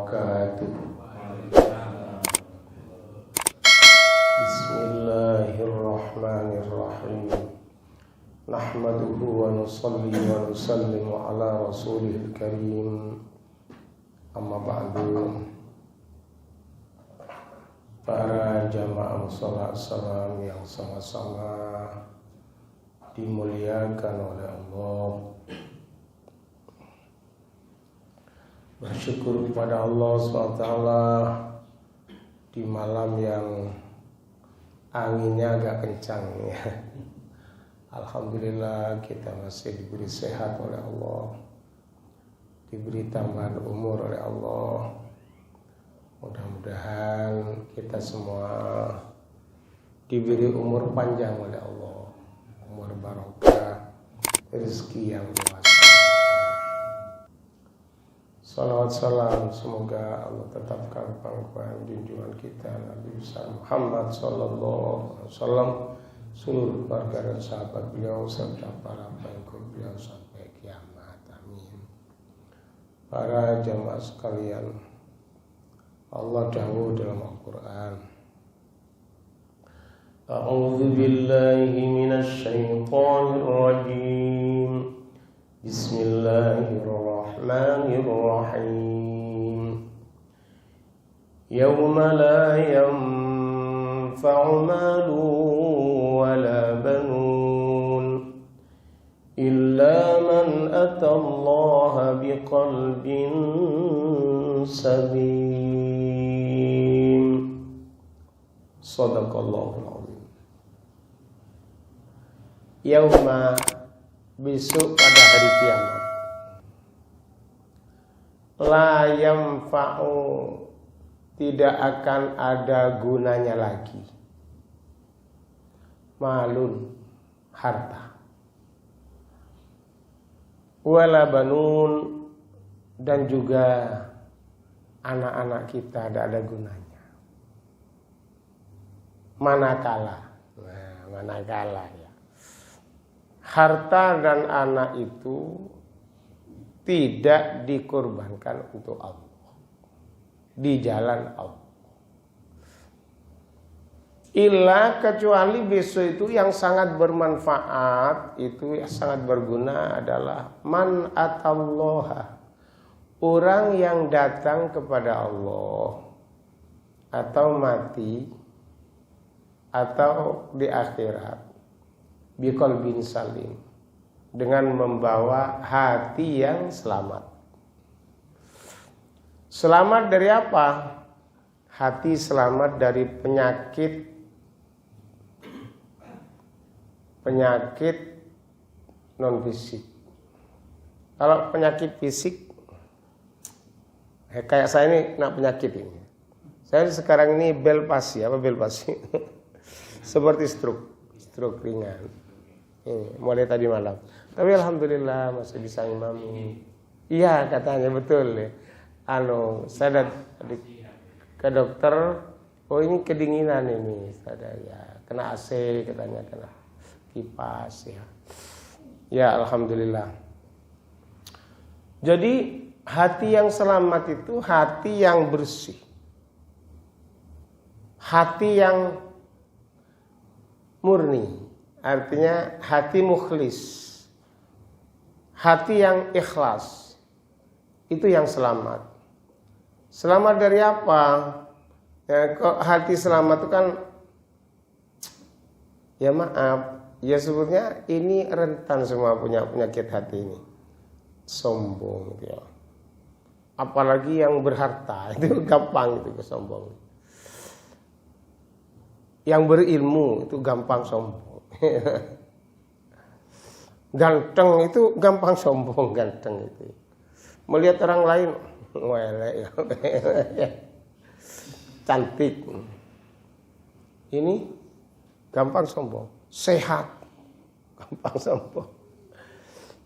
wabarakatuh. Bismillahirrahmanirrahim. Nahmaduhu wa nusalli wa nusallimu ala rasulihil karim. Amma ba'du. Para jamaah musholla salam yang sama-sama dimuliakan oleh Allah. Bersyukur kepada Allah SWT di malam yang anginnya agak kencang ya. Alhamdulillah kita masih diberi sehat oleh Allah, diberi tambahan umur oleh Allah. Mudah-mudahan kita semua diberi umur panjang oleh Allah, umur barokah, rezeki yang luas. Salawat salam semoga Allah tetapkan pangkuan junjungan kita Nabi besar Muhammad sallallahu alaihi wasallam, seluruh keluarga dan sahabat beliau serta para pengikut beliau sampai kiamat. Amin. Para jamaah sekalian, Allah dawuh dalam Al-Qur'an, A'udzu billahi minasy syaithanir rajim. Bismillahirrahmanirrahim. Yawma la yanfa'u malun wa la banun illa man atallaha biqalbin salim. Shadaqallahul azim. Yauma, besok pada hari kiamat, la yanfa'u, tidak akan ada gunanya lagi, malun, harta, wala banun, dan juga anak-anak kita tidak ada gunanya. Manakala ya, harta dan anak itu tidak dikorbankan untuk Allah, di jalan Allah. Illa, kecuali besok itu yang sangat bermanfaat, itu yang sangat berguna adalah man atallaha, orang yang datang kepada Allah atau mati atau di akhirat biqalbin salim, dengan membawa hati yang selamat. Selamat dari apa? Hati selamat dari penyakit non fisik. Kalau penyakit fisik, kayak saya ini kena penyakit ini. Saya sekarang ini belpasi seperti stroke ringan. Ini mulai tadi malam. Tapi alhamdulillah masih bisa ngimami. Iya, katanya betul ya. Saya ke dokter, oh ini kedinginan ini, saya ya kena AC katanya, kena kipas ya. Ya alhamdulillah. Jadi hati yang selamat itu hati yang bersih, hati yang murni. Artinya hati mukhlis, hati yang ikhlas, itu yang selamat. Selamat dari apa? Ya, kok hati selamat itu kan, ya maaf, ya sebetulnya ini rentan semua punya penyakit hati ini, sombong gitu ya. Apalagi yang berharta itu gampang itu kesombong. Yang berilmu itu gampang sombong. Ganteng itu gampang sombong, ganteng itu. Melihat orang lain, cantik, ini gampang sombong. Sehat, gampang sombong.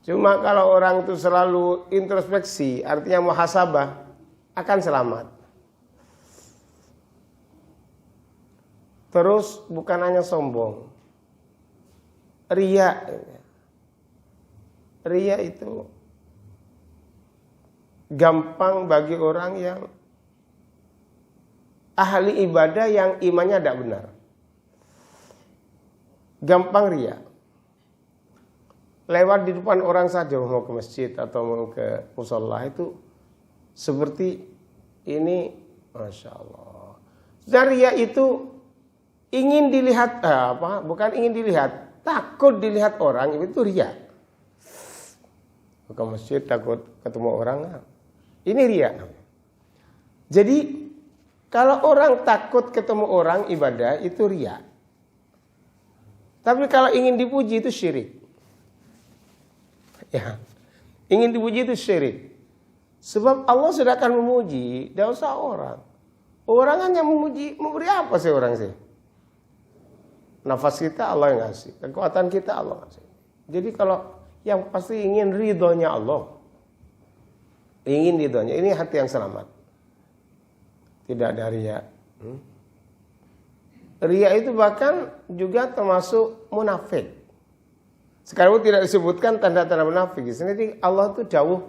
Cuma kalau orang itu selalu introspeksi, artinya muhasabah, akan selamat. Terus bukan hanya sombong, riya. Riya itu gampang bagi orang yang ahli ibadah yang imannya tidak benar. Gampang ria. Lewat di depan orang saja mau ke masjid atau mau ke musholla itu seperti ini, Masya Allah. Dan ria itu ingin dilihat, bukan ingin dilihat, takut dilihat orang, itu ria. Ke masjid takut ketemu orang, ini ria. Jadi kalau orang takut ketemu orang ibadah itu ria. Tapi kalau ingin dipuji itu syirik. Ya, ingin dipuji itu syirik. Sebab Allah sudah akan memuji, tidak usah orang. Orang hanya memuji, memberi apa sih orang sih? Nafas kita Allah yang ngasih, kekuatan kita Allah ngasih. Jadi kalau yang pasti ingin ridhonya Allah, ingin ridhonya, ini hati yang selamat. Tidak ada ria. Ria itu bahkan juga termasuk munafik. Sekarang tidak disebutkan tanda-tanda munafik. Di sini Allah itu jauh.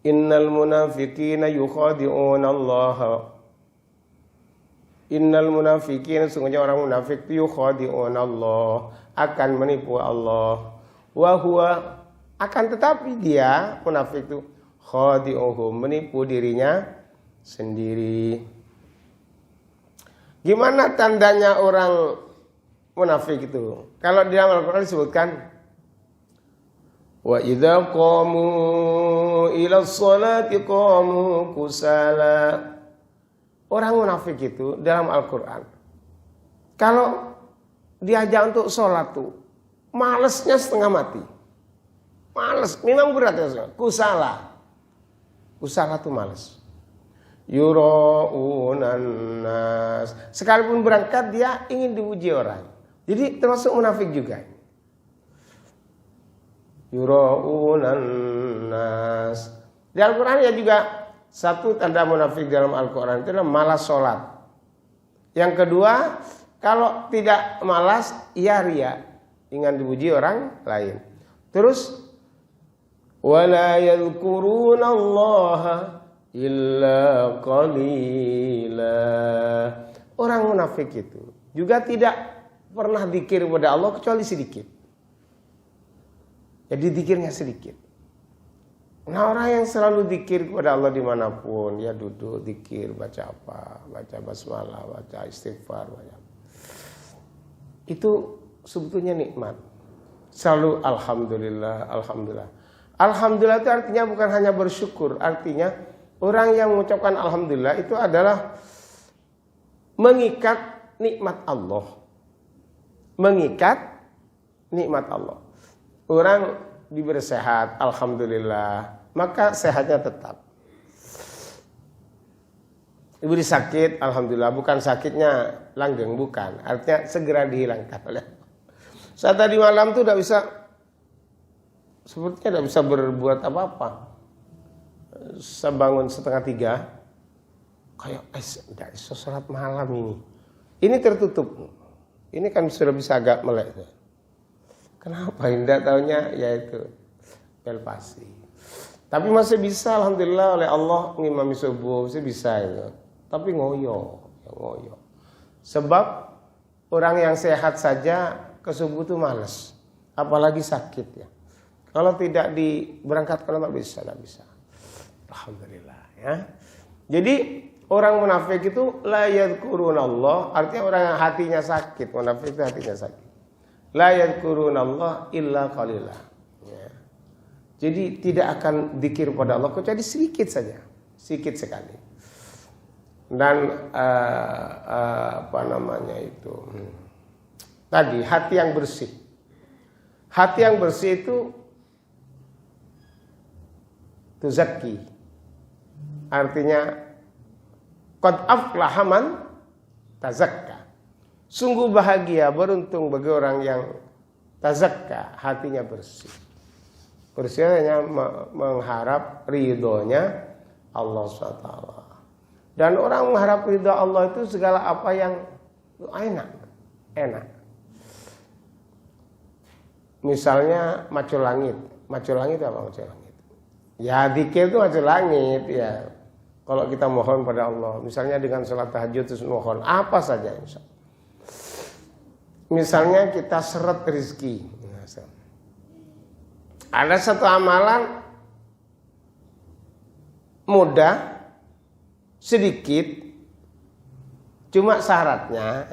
Innal munafiqina yukhadi'una Allah. Innal munafiqina, sungguhnya orang munafik yukhadi'una Allah, akan menipu Allah. Wa huwa, akan tetapi dia munafik itu khadi'uhum, menipu dirinya sendiri. Gimana tandanya orang munafik itu? Kalau di dalam Al-Quran disebutkan, wa idza qamu ila sholati qamu kusala. Orang munafik itu dalam Al-Quran, kalau diajak untuk sholat tuh malesnya setengah mati. Males, memang berat ya. Kusala tuh males. Yura'unan nas, sekalipun berangkat dia ingin dipuji orang. Jadi termasuk munafik juga. Yura'unan nas. Di Al-Quran ya juga satu tanda munafik dalam Al-Quran itu adalah malas sholat. Yang kedua, kalau tidak malas, ia ria, ingin dipuji orang lain. Terus, wala yadhkuruna Allaha illa qalila. Orang munafik itu juga tidak pernah zikir kepada Allah kecuali sedikit. Jadi zikirnya sedikit. Nah, orang yang selalu zikir kepada Allah dimanapun, ya duduk zikir, baca apa, baca basmalah, baca istighfar, baca. Itu sebetulnya nikmat. Selalu alhamdulillah, alhamdulillah. Alhamdulillah itu artinya bukan hanya bersyukur, artinya orang yang mengucapkan alhamdulillah itu adalah mengikat nikmat Allah. Mengikat nikmat Allah. Orang diberi sehat, alhamdulillah, maka sehatnya tetap. Diberi sakit, alhamdulillah, bukan sakitnya langgeng, bukan. Artinya segera dihilangkan oleh. Saat tadi malam tuh tidak bisa, sepertinya tidak bisa berbuat apa-apa. Saya bangun 2:30, kayak tidak bisa sholat malam ini. Ini tertutup. Ini kan sudah bisa agak melek. Kenapa? Tidak tahunya yaitu pelpasi. Tapi masih bisa, alhamdulillah, oleh Allah ngimami subuh, masih bisa itu. Tapi ngoyo. Sebab orang yang sehat saja ke subuh itu malas, apalagi sakit ya. Kalau tidak diberangkatkan tidak bisa. Alhamdulillah ya. Jadi orang munafik itu la yadhkuruna Allah, artinya orang yang hatinya sakit. Munafik itu hatinya sakit. La yadhkuruna Allah illa qalila. Ya. Jadi tidak akan zikir pada Allah kecuali sedikit saja, sedikit sekali. Dan apa namanya itu? Tadi hati yang bersih. Hati yang bersih itu tuzakki. Artinya qad aflaha man tazakka. Sungguh bahagia, beruntung bagi orang yang tazakka, hatinya bersih. Bersih hanya mengharap ridhonya Allah SWT. Dan orang mengharap ridho Allah itu segala apa yang enak. Misalnya macul langit. Macul langit apa macul langit? Ya zikir itu macul langit ya. Kalau kita mohon pada Allah, misalnya dengan sholat tahajud terus mohon apa saja, insya Allah. Misalnya kita seret rezeki. Ada satu amalan mudah, sedikit, cuma syaratnya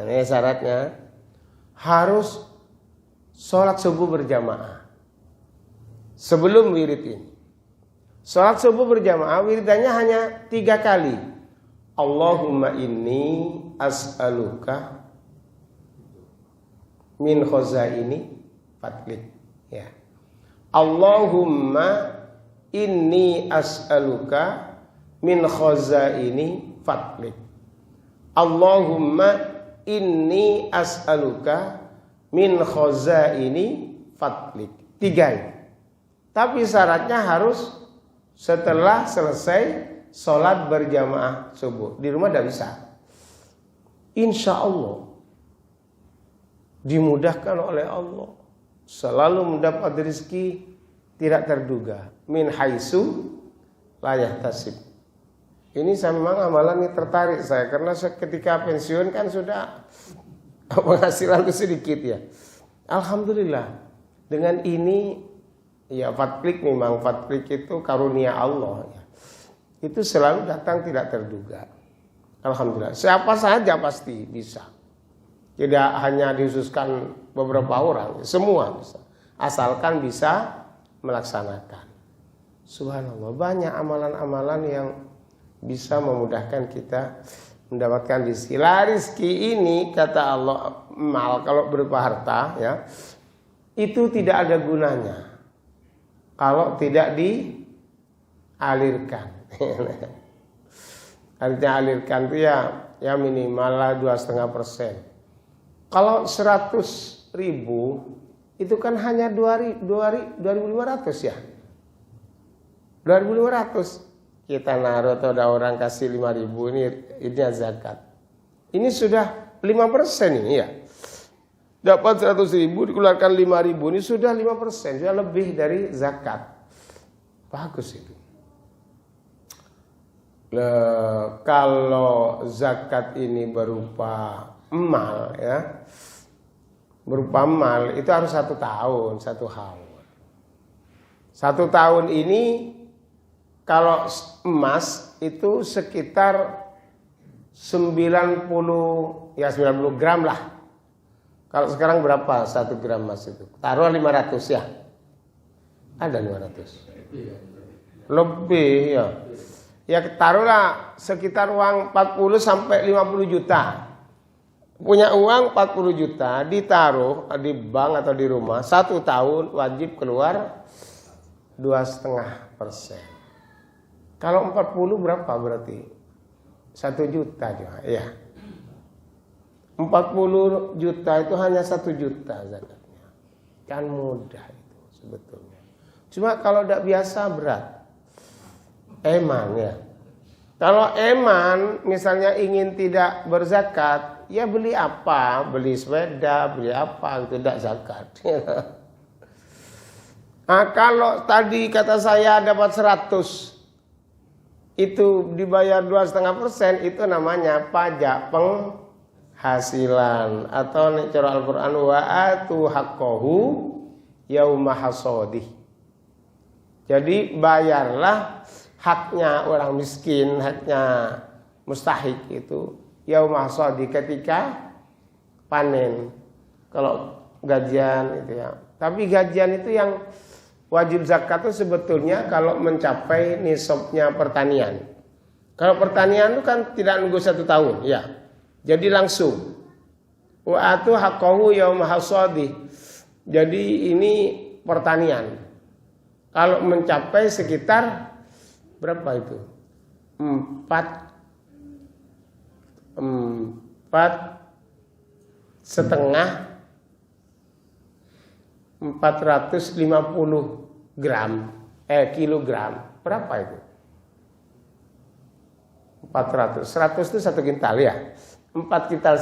harus sholat subuh berjamaah sebelum wirid ini. Sholat subuh berjamaah wiridannya hanya 3 kali. Allahumma inni as'aluka min khazaini fadlik. Ya. Allahumma inni as'aluka min khazaini fadlik. Allahumma inni as'aluka min khazaini fadlik. 3 ini. Tapi syaratnya harus setelah selesai sholat berjamaah subuh. Di rumah tidak bisa. Insya Allah dimudahkan oleh Allah. Selalu mendapat rezeki tidak terduga. Min haitsu la yahtasib. Ini saya memang amalan ini tertarik saya. Karena ketika pensiun kan sudah penghasilan itu sedikit ya. Alhamdulillah. Dengan ini ya fatlik, memang fatlik itu karunia Allah ya. Itu selalu datang tidak terduga. Alhamdulillah. Siapa saja pasti bisa. Tidak hanya dikhususkan beberapa orang, semua bisa. Asalkan bisa melaksanakan. Subhanallah, banyak amalan-amalan yang bisa memudahkan kita mendapatkan rezeki. Rezeki ini kata Allah, mal kalau berupa harta ya, itu tidak ada gunanya kalau tidak dialirkan. Artinya alirkan itu ya minimal 2,5%. Kalau 100.000 itu kan hanya 2.500 ya. 2.500 kita naruh atau ada orang kasih 5.000 ini zakat. Ini sudah 5% ini ya. Dapat 100.000 dikeluarkan 5.000 ini sudah 5%, sudah lebih dari zakat. Bagus itu. Kalau zakat ini berupa emal ya, berupa emal itu harus 1 tahun, 1 haul. 1 tahun ini kalau emas itu sekitar 90 gram lah. Kalau sekarang berapa 1 gram emas itu? Taruh 500 ya. Ada 500. Lebih ya. Ya taruhlah sekitar uang 40 sampai 50 juta. Punya uang 40 juta ditaruh di bank atau di rumah 1 tahun wajib keluar 2,5%. Kalau 40 berapa berarti? 1 juta juga ya. 40 juta itu hanya 1 juta zakatnya. Kan mudah itu sebetulnya. Cuma kalau tidak biasa berat. Eman ya. Kalau eman misalnya ingin tidak berzakat, ya beli apa? Beli sepeda, beli apa itu tidak zakat. Nah, kalau tadi kata saya dapat 100 itu dibayar 2,5%, itu namanya pajak penghasilan atau cara Al-Qur'an wa atu haqqahu yauma hasadih. Jadi bayarlah haknya orang miskin, haknya mustahik itu yauma hasadih ketika panen. Kalau gajian itu ya. Tapi gajian itu yang wajib zakat itu sebetulnya kalau mencapai nisabnya pertanian. Kalau pertanian itu kan tidak nunggu 1 tahun, ya. Jadi langsung. Wa atu haqqahu yauma hasadih. Jadi ini pertanian. Kalau mencapai sekitar berapa itu? 4,5 kilogram. Berapa itu? 400. 100 itu 1 kintal ya. 4,5 kintal.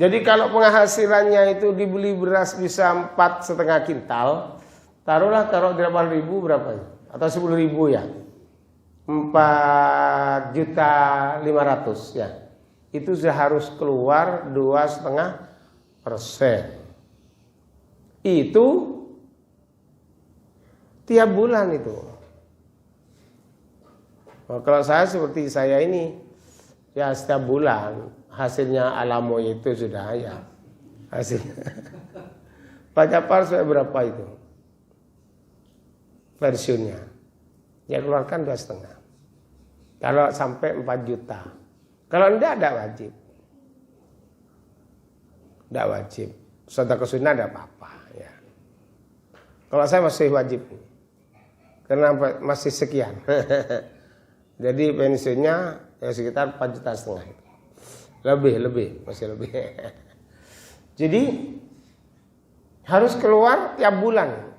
Jadi kalau penghasilannya itu dibeli beras bisa 4,5 kintal, taruh 8.000 berapa itu? Atau 10.000 ya. 4.500.000 ya. Itu sudah harus keluar 2,5%. Itu tiap bulan itu. Nah, kalau saya seperti saya ini, ya setiap bulan hasilnya Alamo itu sudah ya hasilnya. Pak Japar sampai berapa itu pensiunnya? Ya keluarkan 2,5. Kalau sampai 4 juta. Kalau enggak wajib. Enggak wajib. Sedekah sunnah ada apa-apa ya. Kalau saya masih wajib. Karena masih sekian. Jadi pensiunnya ya sekitar 4,5 juta. Lebih, masih lebih. Jadi harus keluar tiap bulan.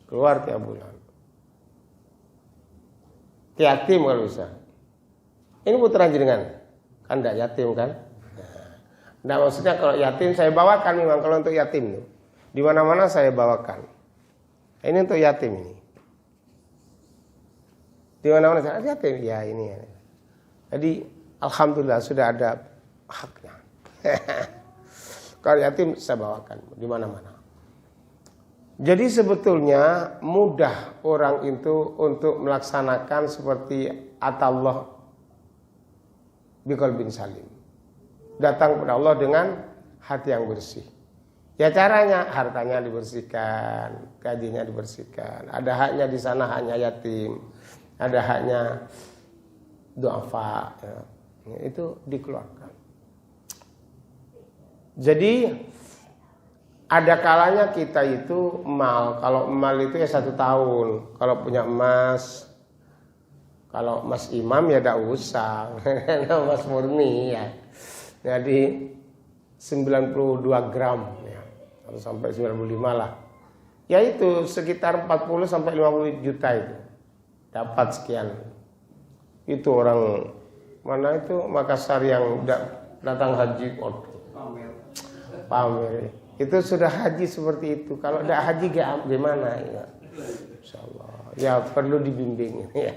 Keluar tiap bulan. Yatim kalau bisa. Ini putra jenengan. Kan enggak yatim kan? Nah, maksudnya kalau yatim saya bawakan memang kalau untuk yatim. Di mana-mana saya bawakan. Ini untuk yatim ini. Di mana-mana saya yatim. Ya ini. Jadi alhamdulillah sudah ada haknya. Kalau yatim saya bawakan di mana-mana. Jadi sebetulnya mudah orang itu untuk melaksanakan seperti atallah biqalbin salim. Datang kepada Allah dengan hati yang bersih. Ya caranya hartanya dibersihkan, gajinya dibersihkan. Ada haknya di sana hanya yatim, ada haknya duafa. Ya. Itu dikeluarkan. Jadi ada kalanya kita itu emal. Kalau emal itu ya 1 tahun. Kalau punya emas, kalau emas imam ya tidak usah. Emas murni ya. Jadi 92 gram ya. Atau sampai 95 lah. Ya itu sekitar 40 sampai 50 juta itu. Dapat sekian. Itu orang mana itu Makassar yang datang haji. Pamer. Itu sudah haji seperti itu. Kalau tidak haji gimana ya? Insyaallah. Ya perlu dibimbing ya.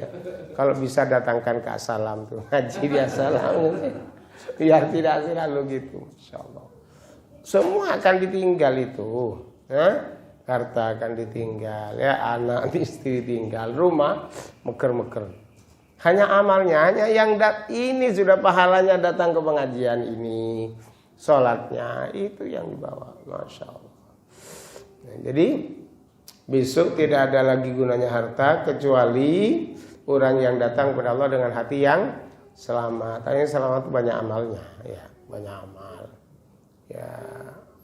Kalau bisa datangkan ke Assalam tuh haji di Assalam. Biar tidak selalu gitu. Insyaallah. Semua akan ditinggal itu. Harta akan ditinggal. Ya anak istri tinggal. Rumah meker-meker. Hanya amalnya. Hanya yang ini sudah pahalanya datang ke pengajian ini. Sholatnya itu yang dibawa, Masya Allah. Nah, jadi besok tidak ada lagi gunanya harta kecuali orang yang datang kepada Allah dengan hati yang selamat. Yang selamat itu banyak amalnya, ya banyak amal. Ya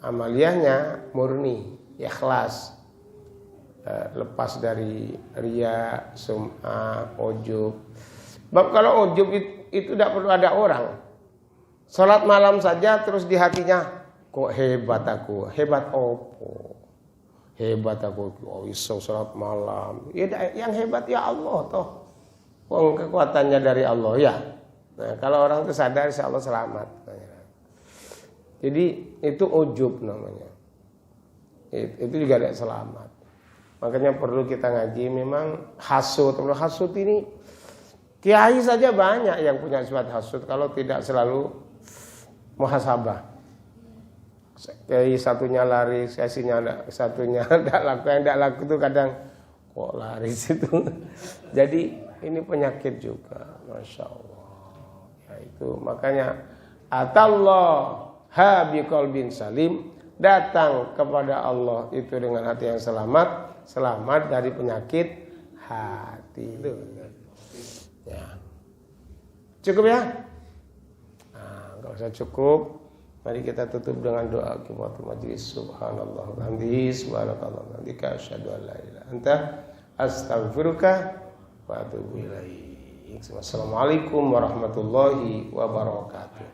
amaliyahnya murni, ikhlas, lepas dari riya, sum'ah, ujub. Sebab kalau ujub itu tidak perlu ada orang. Salat malam saja terus di hatinya kok hebat aku. Hebat opo? Hebat aku. Oh iso salat malam. Ya, yang hebat ya Allah toh. Wong kekuatannya dari Allah ya. Nah, kalau orang itu sadar insya Allah selamat. Jadi itu ujub namanya. Itu juga tidak selamat. Makanya perlu kita ngaji memang hasud. Kalau hasud ini kiai saja banyak yang punya sifat hasud kalau tidak selalu muhasabah. Kayak satunya laris, satunya tidak laku. Yang tidak laku itu kadang kok laris itu. Jadi ini penyakit juga, Masya Allah. Ya itu makanya atallah biqalbin salim, datang kepada Allah itu dengan hati yang selamat dari penyakit hati. Itu. Ya. Cukup ya? Kalau saya cukup, mari kita tutup dengan doa kifatul majlis. Subhanallah wa bihamdihi, subhanakallah wa bihamdika, asyhadu an la ilaha illa anta, astaghfiruka wa atubu ilaik. Wassalamualaikum warahmatullahi wabarakatuh.